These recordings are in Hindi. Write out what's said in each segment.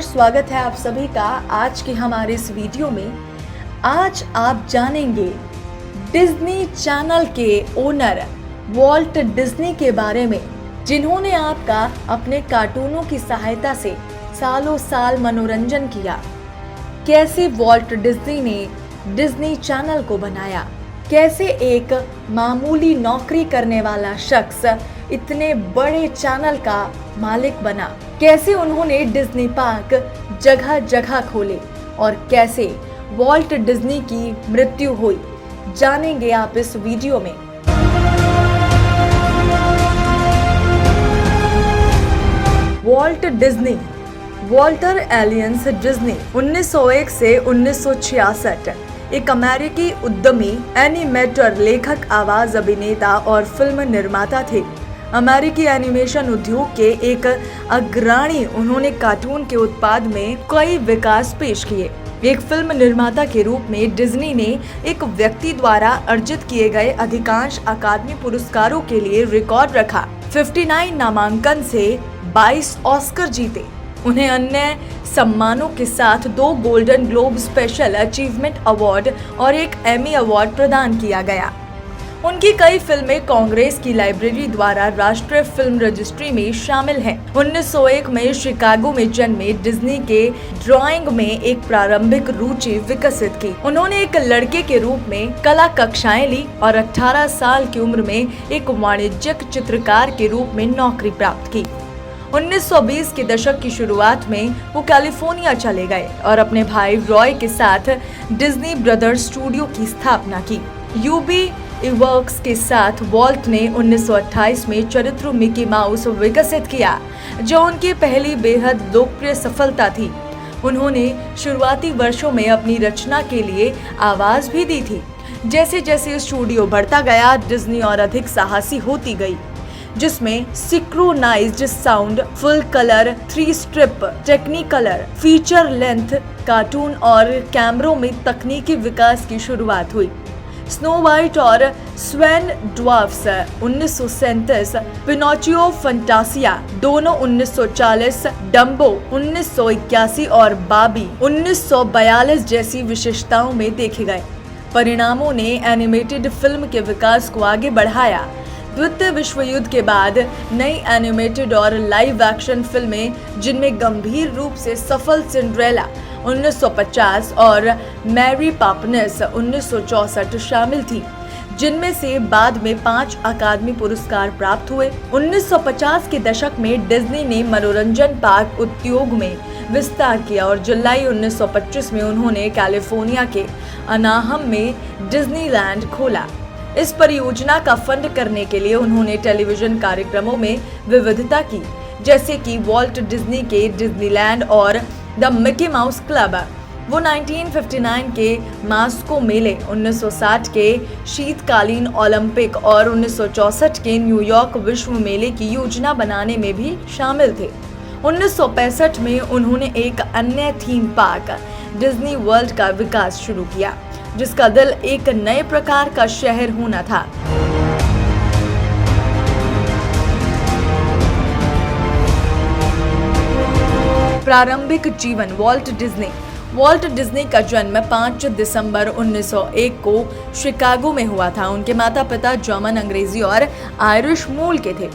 नमस्कार, स्वागत है आप सभी का आज के हमारे इस वीडियो में। आज आप जानेंगे डिज्नी चैनल के ओनर वॉल्ट डिज्नी के बारे में, जिन्होंने आपका अपने कार्टूनों की सहायता से सालों साल मनोरंजन किया। कैसे वॉल्ट डिज्नी ने डिज्नी चैनल को बनाया, कैसे एक मामूली नौकरी करने वाला शख्स इतने बड़े चैनल का मालिक बना, कैसे उन्होंने डिज्नी पार्क जगह जगह खोले और कैसे वॉल्ट डिज्नी की मृत्यु हुई, जानेंगे आप इस वीडियो में। Walt Disney, Walter aliens Disney 1901 से 1966 एक अमेरिकी उद्यमी, एनिमेटर, लेखक, आवाज अभिनेता और फिल्म निर्माता थे। अमेरिकी एनिमेशन उद्योग के एक अग्रणी, उन्होंने कार्टून के उत्पाद में कई विकास पेश किए। एक फिल्म निर्माता के रूप में डिज्नी ने एक व्यक्ति द्वारा अर्जित किए गए अधिकांश अकादमी पुरस्कारों के लिए रिकॉर्ड रखा। 59 नामांकन से 22 ऑस्कर जीते। उन्हें अन्य सम्मानों के साथ 2 golden globe special achievement award और एक एमी अवार्ड प्रदान किया गया। उनकी कई फिल्में कांग्रेस की लाइब्रेरी द्वारा राष्ट्रीय फिल्म रजिस्ट्री में शामिल हैं। 1901 में शिकागो में जन्मे डिज्नी के ड्राइंग में एक प्रारंभिक रुचि विकसित की। उन्होंने एक लड़के के रूप में कला कक्षाएं ली और 18 साल की उम्र में एक वाणिज्यिक चित्रकार के रूप में नौकरी प्राप्त की। 1920 के दशक की शुरुआत में वो कैलिफोर्निया चले गए और अपने भाई रॉय के साथ डिज्नी ब्रदर्स स्टूडियो की स्थापना की। यूबी वर्क्स के साथ वॉल्ट ने 1928 में चरित्र मिकी माउस विकसित किया, जो उनकी पहली बेहद लोकप्रिय सफलता थी। उन्होंने शुरुआती वर्षों में अपनी रचना के लिए आवाज भी दी थी। जैसे जैसे स्टूडियो बढ़ता गया, डिज्नी और अधिक साहसी होती गई, जिसमें synchronized sound, full colour, 3 strip, Technicolor, feature length cartoon और कैमरों में तकनीकी विकास की शुरुआत हुई। स्नो वाइट और स्वेन ड्वार्फ्स 1937, पिनोचियो फंटासिया दोनों 1940, डम्बो 1981 और बाबी 1942 जैसी विशेषताओं में देखे गए। परिणामों ने एनिमेटेड फिल्म के विकास को आगे बढ़ाया। द्वितीय विश्व युद्ध के बाद नई एनिमेटेड और लाइव एक्शन फिल्में, जिनमें गंभीर रूप से सफल सिंड्रेला 1950 और मैरी पॉपिन्स 1964 शामिल थी, जिनमें से बाद में 5 अकादमी पुरस्कार प्राप्त हुए। 1950 के दशक में डिज्नी ने मनोरंजन पार्क उद्योग में विस्तार किया और जुलाई 1925 में उन्होंने कैलिफोर्निया के अनाहम में डिज्नीलैंड खोला। इस परियोजना का फंड करने के लिए उन्होंने टेलीविजन कार्यक्रमों में विविधता की, जैसे कि वॉल्ट डिज्नी के डिज्नीलैंड और द मिकी माउस क्लब। वो 1959 के मास्को मेले, 1960 के शीतकालीन ओलंपिक और 1964 के न्यूयॉर्क विश्व मेले की योजना बनाने में भी शामिल थे। 1965 में उन्होंने एक अन्य थीम पार्क, डिज्नी वर्ल्ड का विकास शुरू किया, जिसका दिल एक नए प्रकार का शहर होना था। प्रारंभिक जीवन वॉल्ट डिज्नी का जन्म 5 दिसंबर 1901 को शिकागो में हुआ था। उनके माता पिता जर्मन, अंग्रेजी और आयरिश मूल के थे।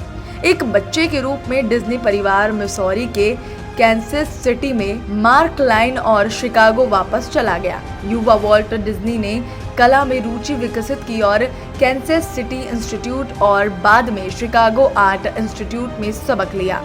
एक बच्चे के रूप में डिज्नी परिवार मिसौरी के कैंसस सिटी में मार्क लाइन और शिकागो वापस चला गया। युवा वॉल्ट डिज्नी ने कला में रुचि विकसित की और कैंसस सिटी इंस्टीट्यूट और बाद में शिकागो आर्ट इंस्टीट्यूट में सबक लिया।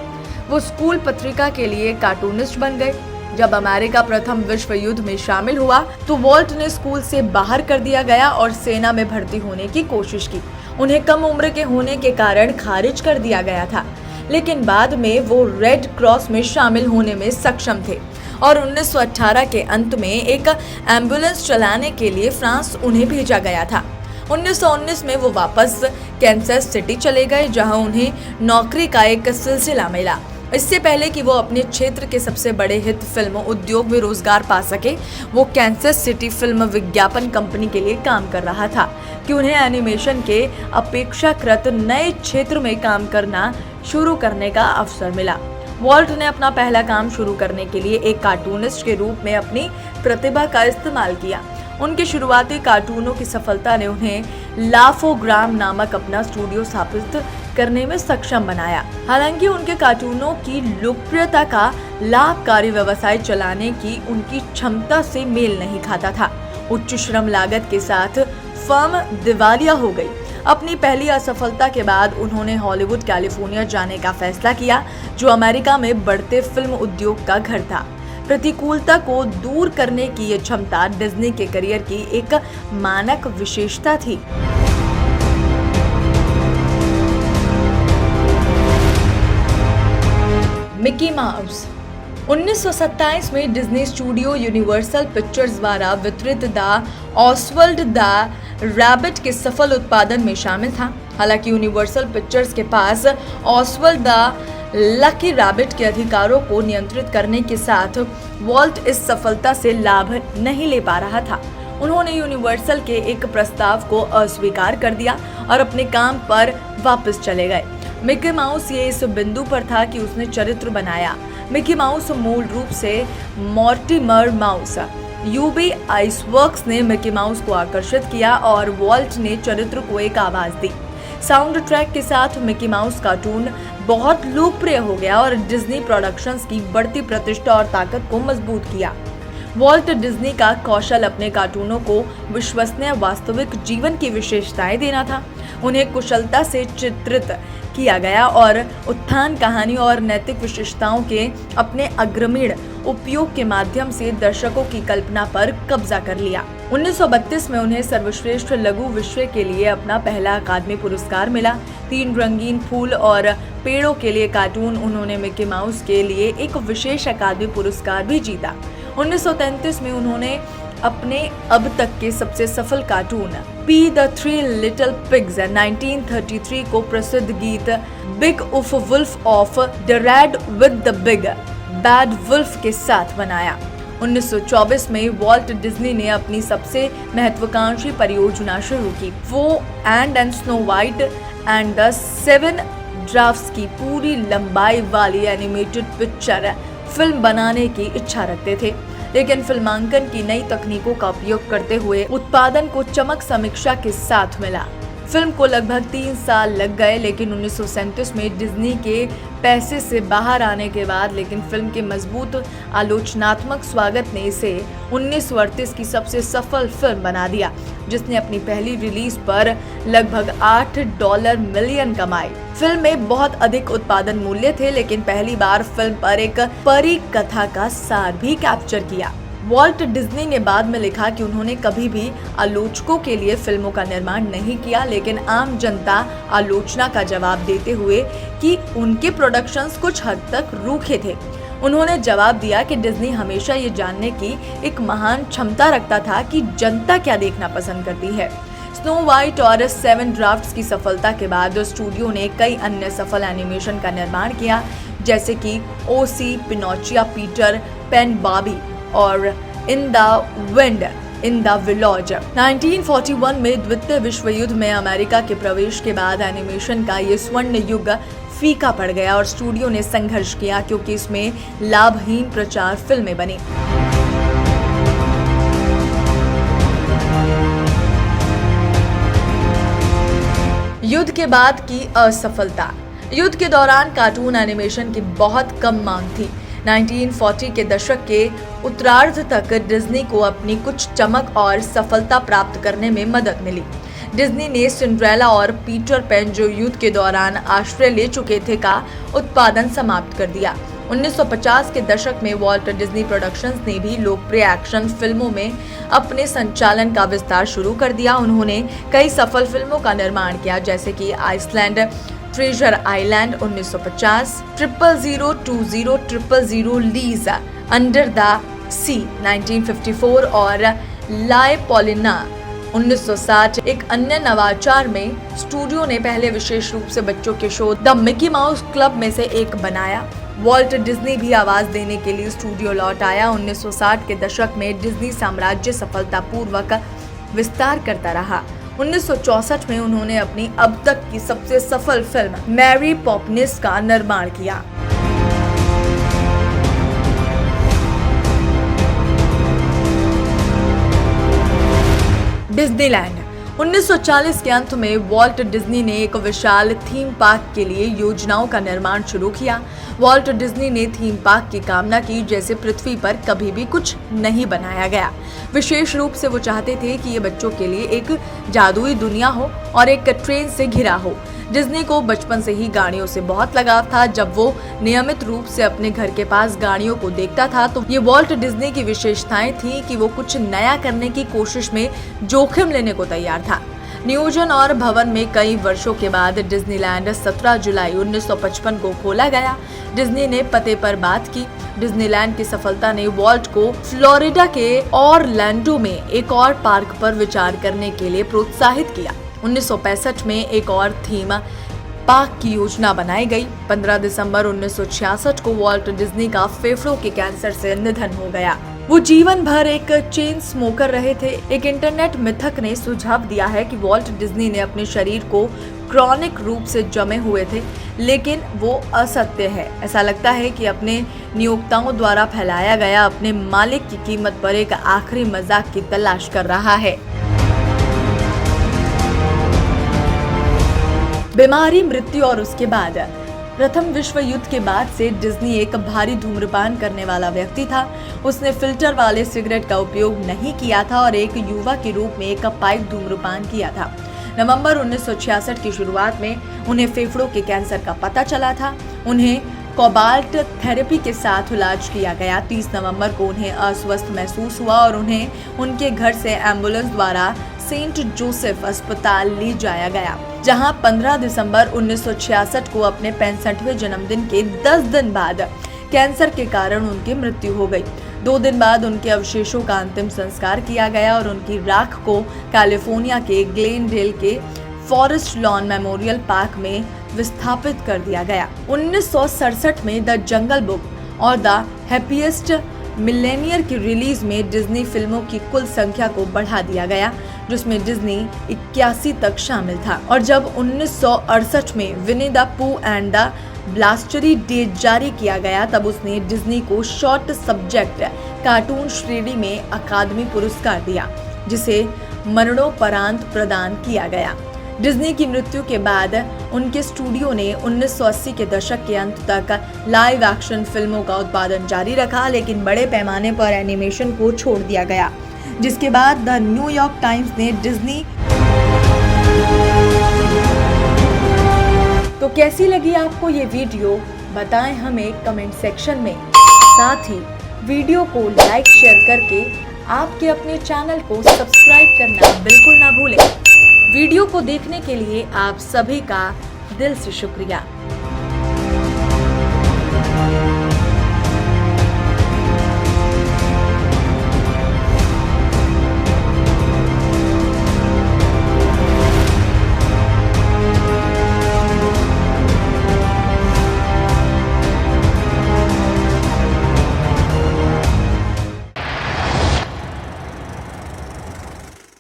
वो स्कूल पत्रिका के लिए कार्टूनिस्ट बन गए। जब अमेरिका प्रथम विश्व युद्ध में शामिल हुआ तो वॉल्ट ने स्कूल से बाहर कर दिया गया और सेना में भर्ती होने की कोशिश की। उन्हें कम उम्र के होने के कारण खारिज कर दिया गया था, लेकिन बाद में वो रेड क्रॉस में शामिल होने में सक्षम थे और 1918 के अंत में एक एम्बुलेंस चलाने के लिए फ्रांस उन्हें भेजा गया था। 1919 में वो वापस कैंसस सिटी चले गए, जहां उन्हें नौकरी का एक सिलसिला मिला। इससे पहले कि वो अपने क्षेत्र के सबसे बड़े हित फिल्म उद्योग में रोजगार पा सके, वो कैंसस सिटी फिल्म विज्ञापन कंपनी के लिए काम कर रहा था कि उन्हें एनिमेशन के अपेक्षाकृत नए क्षेत्र में काम करना शुरू करने का अवसर मिला। वॉल्ट ने अपना पहला काम शुरू करने के लिए एक कार्टूनिस्ट के रूप में अपनी प्रतिभा का इस्तेमाल किया। उनके शुरुआती कार्टूनों की सफलता ने उन्हें लाफोग्राम नामक अपना स्टूडियो स्थापित करने में सक्षम बनाया। हालांकि उनके कार्टूनों की लोकप्रियता का लाभकारी व्यवसाय चलाने की उनकी क्षमता से मेल नहीं खाता था। उच्च श्रम लागत के साथ फर्म दिवालिया हो गई। अपनी पहली असफलता के बाद उन्होंने हॉलीवुड कैलिफोर्निया जाने का फैसला किया, जो अमेरिका में बढ़ते फिल्म उद्योग का घर था। प्रतिकूलता को दूर करने की ये क्षमता डिज्नी के करियर की एक मानक विशेषता थी। मिकी माउस 1927 में डिज्नी स्टूडियो यूनिवर्सल पिक्चर्स द्वारा वितरित द ऑसवर्ल्ड द रैबिट के सफल उत्पादन में शामिल था। हालांकि यूनिवर्सल पिक्चर्स के पास ऑसवर्ल्ड द लकी रैबिट के अधिकारों को नियंत्रित करने के साथ वॉल्ट इस सफलता से लाभ नहीं ले पा रहा था। उन्होंने यूनिवर्सल के एक प्रस्ताव को अस्वीकार कर दिया और अपने काम पर वापस चले गए। मिकी माउस ये इस बिंदु पर था कि उसने चरित्र बनाया। मिकी माउस मूल रूप से मॉर्टिमर माउस यूबी आइसवर्क्स ने मिकी माउस को आकर्षित किया और वॉल्ट ने चरित्र को एक आवाज दी। साउंड ट्रैक के साथ मिकी माउस कार्टून बहुत लोकप्रिय हो गया और डिज्नी प्रोडक्शंस की बढ़ती प्रतिष्ठा और ताकत को मजबूत किया। वॉल्ट डिज्नी का कौशल अपने कार्टूनों को विश्वसनीय वास्तविक जीवन की विशेषताएं देना था। उन्हें कुशलता से चित्रित किया गया और उत्थान कहानी और नैतिक विशेषताओं के अपने अग्रमीण उपयोग के माध्यम से दर्शकों की कल्पना पर कब्जा कर लिया। 1932 में उन्हें सर्वश्रेष्ठ लघु विषय के लिए अपना पहला अकादमी पुरस्कार मिला। 3 रंगीन फूल और पेड़ों के लिए कार्टून उन्होंने मिकी माउस के लिए एक विशेष अकादमी पुरस्कार भी जीता। 1933 में उन्होंने अपने अब तक के सबसे सफल कार्टून पी द थ्री लिटिल पिग्स 1933 को प्रसिद्ध गीत बिग उफ wolf of the red with the big bad wolf के साथ बनाया। 1924 में वॉल्ट डिज्नी ने अपनी सबसे महत्वाकांक्षी परियोजना शुरू की। वो and snow white and the 7 drafts की पूरी लंबाई वाली एनिमेटेड पिक्चर फिल्म बनाने की इच्छा रखते थे, लेकिन फिल्मांकन की नई तकनीकों का उपयोग करते हुए उत्पादन को चमक समीक्षा के साथ मिला। फिल्म को लगभग 3 साल लग गए, लेकिन 1937 में डिज्नी के पैसे से बाहर आने के बाद लेकिन फिल्म के मजबूत आलोचनात्मक स्वागत ने इसे 1938 की सबसे सफल फिल्म बना दिया, जिसने अपनी पहली रिलीज पर लगभग $8 मिलियन कमाए। फिल्म में बहुत अधिक उत्पादन मूल्य थे, लेकिन पहली बार फिल्म पर एक परी कथा का सार भी कैप्चर किया। वॉल्ट डिज्नी ने बाद में लिखा कि उन्होंने कभी भी आलोचकों के लिए फिल्मों का निर्माण नहीं किया, लेकिन आम जनता आलोचना का जवाब देते हुए कि उनके प्रोडक्शंस कुछ हद तक रूखे थे। उन्होंने जवाब दिया कि डिज्नी हमेशा ये जानने की एक महान क्षमता रखता था कि जनता क्या देखना पसंद करती है। स्नो वाइट और 7 ड्राफ्ट्स की सफलता के बाद स्टूडियो ने कई अन्य सफल एनिमेशन का निर्माण किया, जैसे कि ओसी, पिनोचिया, पीटर पैन, बाबी और in the wind in the village. 1941 में द्वितीय विश्व युद्ध में अमेरिका के प्रवेश के बाद एनिमेशन का ये स्वर्ण युग फीका पड़ गया और स्टूडियो ने संघर्ष किया, क्योंकि इसमें लाभहीन प्रचार फिल्में बनी। युद्ध के बाद की असफलता। युद्ध के दौरान कार्टून एनिमेशन की बहुत कम मांग थी। 1940 के दशक के उत्तरार्ध तक डिज्नी को अपनी कुछ चमक और सफलता प्राप्त करने में मदद मिली। डिज्नी ने सिंड्रेला और पीटर पैन, जो युद्ध के दौरान आश्रय ले चुके थे, का उत्पादन समाप्त कर दिया। 1950 के दशक में वॉल्ट डिज्नी प्रोडक्शंस ने भी लोकप्रिय एक्शन फिल्मों में अपने संचालन का विस्तार शुरू कर दिया। उन्होंने कई सफल फिल्मों का निर्माण किया, जैसे कि Iceland, treasure island 1950, 00020 000 leagues under the sea 1954 और लाई पॉलिना 1960। एक अन्य नवाचार में स्टूडियो ने पहले विशेष रूप से बच्चों के show the Mickey mouse club में से एक बनाया। वॉल्ट डिज्नी भी आवाज देने के लिए स्टूडियो लौट आया। 1960 के दशक में डिज्नी साम्राज्य सफलतापूर्वक विस्तार करता रहा। 1964 में उन्होंने अपनी अब तक की सबसे सफल फिल्म मैरी पॉपिन्स का निर्माण किया। डिज्नीलैंड 1940 के अंत में वॉल्ट डिज्नी ने एक विशाल थीम पार्क के लिए योजनाओं का निर्माण शुरू किया। वॉल्ट डिज्नी ने थीम पार्क की कामना की जैसे पृथ्वी पर कभी भी कुछ नहीं बनाया गया। विशेष रूप से वो चाहते थे कि ये बच्चों के लिए एक जादुई दुनिया हो और एक ट्रेन से घिरा हो। डिज्नी को बचपन से ही गाड़ियों से बहुत लगाव था। जब वो नियमित रूप से अपने घर के पास गाड़ियों को देखता था तो ये वॉल्ट डिज्नी की विशेषताएं थी कि वो कुछ नया करने की कोशिश में जोखिम लेने को तैयार था। नियोजन और भवन में कई वर्षों के बाद डिज्नीलैंड 17 जुलाई 1955 को खोला गया। डिज्नी ने पते पर बात की। डिज्नीलैंड की सफलता ने वॉल्ट को फ्लोरिडा के ऑरलैंडो में एक और पार्क पर विचार करने के लिए प्रोत्साहित किया। 1965 में एक और थीम पार्क की योजना बनाई गई। 15 दिसंबर 1966 को वॉल्ट डिज्नी का फेफड़ों के कैंसर से निधन हो गया। वो जीवन भर एक चेन स्मोकर रहे थे। एक इंटरनेट मिथक ने सुझाव दिया है कि वॉल्ट डिज्नी ने अपने शरीर को क्रॉनिक रूप से जमे हुए थे, लेकिन वो असत्य है। ऐसा लगता है कि अपने नियोक्ताओं द्वारा फैलाया गया अपने मालिक की कीमत पर एक आखिरी मजाक की तलाश कर रहा है। बीमारी, मृत्यु और उसके बाद प्रथम विश्व युद्ध के बाद से डिज्नी एक भारी धूम्रपान करने वाला व्यक्ति था। उसने फिल्टर वाले सिगरेट का उपयोग नहीं किया था और एक युवा के रूप में एक पाइप धूम्रपान किया था। नवंबर 1966 की शुरुआत में उन्हें फेफड़ों के कैंसर का पता चला था। उन्हें कोबाल्ट थेरेपी के साथ इलाज किया गया। 30 नवंबर को उन्हें अस्वस्थ महसूस हुआ और उन्हें उनके घर से एम्बुलेंस द्वारा सेंट जोसेफ अस्पताल ले जाया गया, जहां 15 दिसंबर 1966 को अपने 65वें जन्मदिन के 10 दिन बाद कैंसर के कारण उनकी मृत्यु हो गई। 2 दिन बाद उनके अवशेषों का अंतिम संस्कार किया गया और उनकी राख को कैलिफोर्निया के ग्लेनडेल के फॉरेस्ट लॉन मेमोरियल पार्क में विस्थापित कर दिया गया। 1967 में द जंगल बुक और द हैप्पीएस्ट मिलेनियर की रिलीज में डिज्नी फिल्मों की कुल संख्या को बढ़ा दिया गया, जिसमें डिज्नी 81 तक शामिल था। और जब 1968 में विनी द पू एंड द ब्लास्टरी डेज जारी किया गया, तब उसने डिज्नी को शॉर्ट सब्जेक्ट कार्टून श्रेणी में अकादमी पुरस्कार दिया, जिसे मरणोपरांत प्रदान किया गया। डिज्नी की मृत्यु के बाद उनके स्टूडियो ने 1980 के दशक के अंत तक लाइव एक्शन फिल्मों का उत्पादन जारी रखा, लेकिन बड़े पैमाने पर एनिमेशन को छोड़ दिया गया, जिसके बाद द न्यूयॉर्क टाइम्स ने डिज्नी। तो कैसी लगी आपको ये वीडियो, बताएं हमें कमेंट सेक्शन में। साथ ही वीडियो को लाइक शेयर करके आपके अपने चैनल को सब्सक्राइब करना बिल्कुल ना भूलें। वीडियो को देखने के लिए आप सभी का दिल से शुक्रिया।